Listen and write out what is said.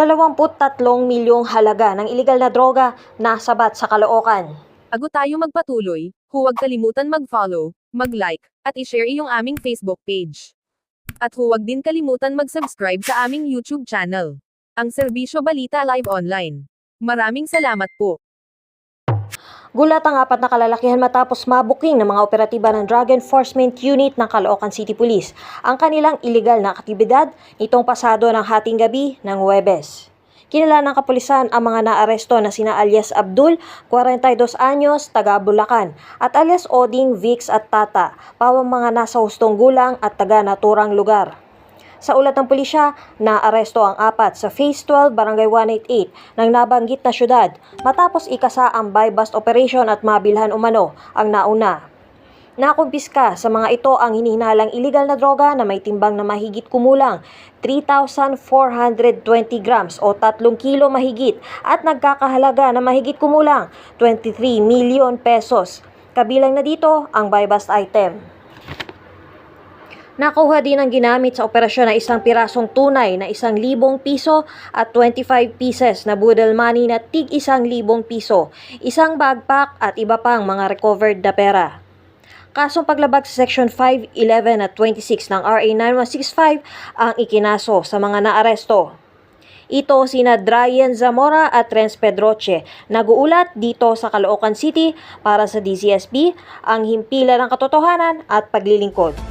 23 milyong halaga ng iligal na droga na sabat sa Caloocan. Bago tayo magpatuloy, huwag kalimutan mag-follow, mag-like, at i-share iyong aming Facebook page. At huwag din kalimutan mag-subscribe sa aming YouTube channel, ang Serbisyo Balita Live Online. Maraming salamat po. Gulat ang 4 na kalalakihan matapos mabuking ng mga operatiba ng Drug Enforcement Unit ng Caloocan City Police ang kanilang iligal na aktibidad nitong pasado ng hating gabi ng Huwebes. Kinilala ng kapulisan ang mga naaresto na sina alias Abdul, 42 anyos, taga Bulacan, at alias Oding, Vix at Tata, pawang mga nasa hustong gulang at taga naturang lugar. Sa ulat ng pulisya, naaresto ang 4 sa Phase 12, Barangay 188 ng nabanggit na syudad matapos ikasa ang buy-bust operation at mabilhan umano ang nauna. Nakumpiska sa mga ito ang hinihinalang iligal na droga na may timbang na mahigit kumulang 3,420 grams o 3 kilo mahigit at nagkakahalaga na mahigit kumulang 23 milyon pesos. Kabilang na dito ang buy-bust item. Nakuha din ang ginamit sa operasyon na isang pirasong tunay na 1,000 piso at 25 pieces na budel money na tig 1,000 piso, isang backpack at iba pang mga recovered na pera. Kasong paglabag sa Section 511 at 26 ng RA 9165 ang ikinaso sa mga naaresto. Ito sina Dryan Zamora at Renz Pedroche, nag-uulat dito sa Caloocan City para sa DZSB, ang himpilan ng katotohanan at paglilingkod.